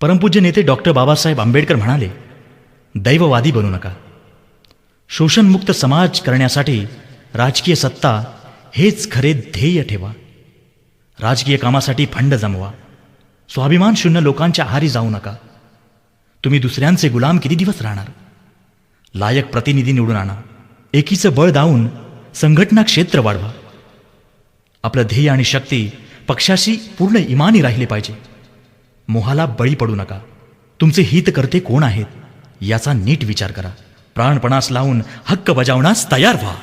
परमपूज्य नेते डॉक्टर बाबासाहेब आंबेडकर म्हणाले, दैववादी बनू नका. शोषणमुक्त समाज करण्यासाठी राजकीय सत्ता हेच खरे ध्येय ठेवा. राजकीय कामासाठी फंड जमवा. स्वाभिमान शून्य लोकांच्या आहारी जाऊ नका. तुम्ही दुसऱ्यांचे गुलाम किती दिवस राहणार? लायक प्रतिनिधी निवडून आणा. एकीचं बळ दावून संघटना क्षेत्र वाढवा. आपलं ध्येय आणि शक्ती पक्षाशी पूर्ण इमानी राहिले पाहिजे. मोहाला बळी पडू नका. तुमचे हितकर्ते कोण आहेत याचा नीट विचार करा. प्राणपणास लावून हक्क बजावण्यास तयार व्हा.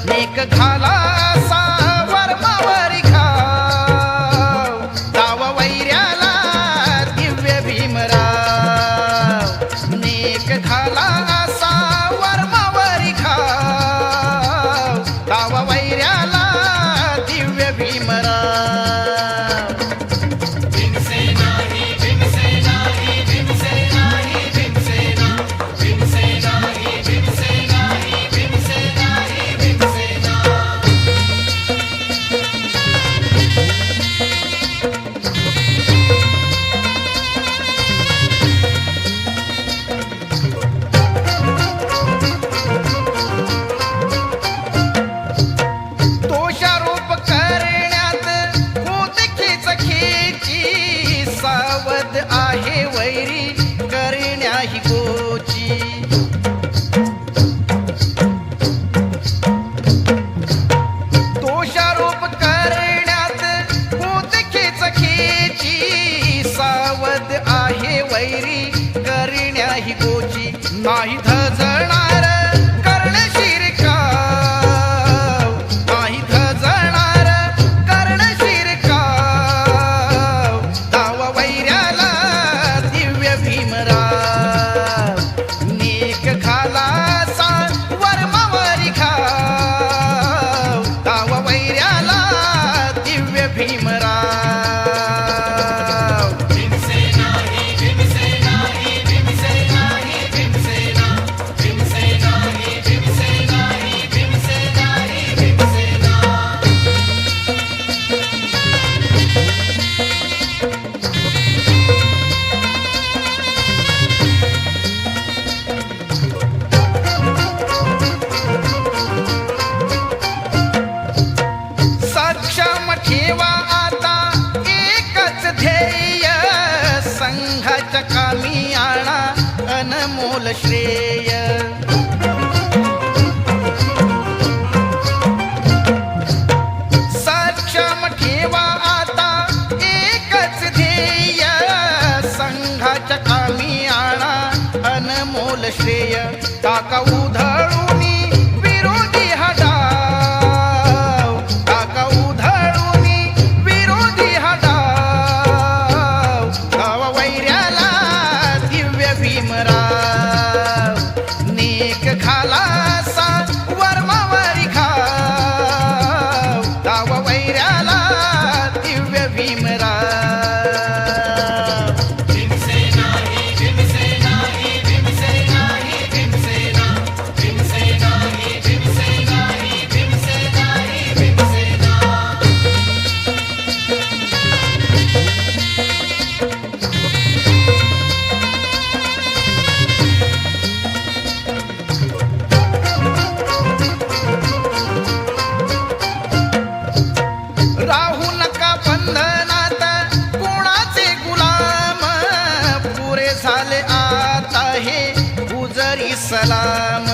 नेक घाला सावर मावरी घाव, दाव वैऱ्याला दिव्य भीमराव. नेक घाला सावर मावरी घाव, दाव वैऱ्याला दिव्य भीमराव. आहे वैरी करण्या ही गोची. दोषारोप करण्यात होत खेची, सावध आहे वैरी करण्या ही गोची. नाही धजणार कर्ण शिरकाव, नाही धजणार कर्ण शिरकाव, दावा वैऱ्याला भीमराव. नेक घाला सावर मावरी घाव, दावा वैऱ्याला दिव्य भीमराव. ठेवा आता एकच ध्येय, संघाच्या कामी आणा अनमोल श्रेय. सक्षम ठेवा आता एकच ध्येय, संघाच्या कामी आणा अनमोल श्रेय. टाका उधळून विरोधी हटाव, टाका उधळून विरोधी हटाव, गावा वैऱ्याला दिव्य भीमराव. नेक घाला सावर मावरी घाव, गावा वैऱ्याला दिव्य भीमराव. राहू नका बंधनात कोणाचे गुलाम, पुरे झाले आता हे गुजरी सलाम.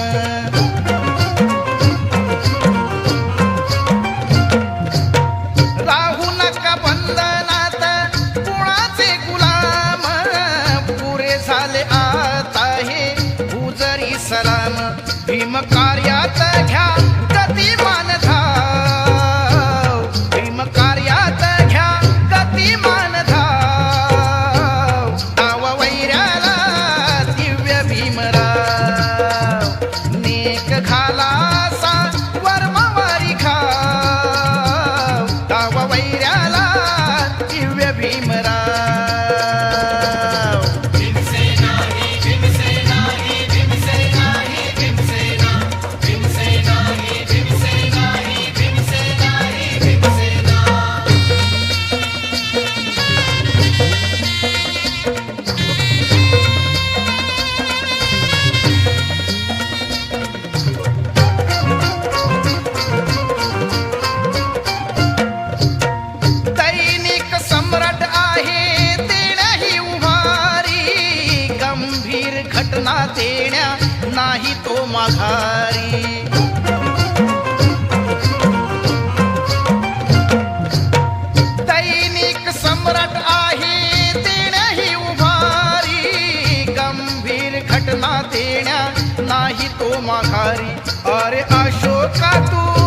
राहू नका बंधनात कोणाचे गुलाम, पुरे झाले आता हे गुजरी सलाम. भीम कार्यात घ्या गतिमान धाव, भीम माघारी अरे अशोका तू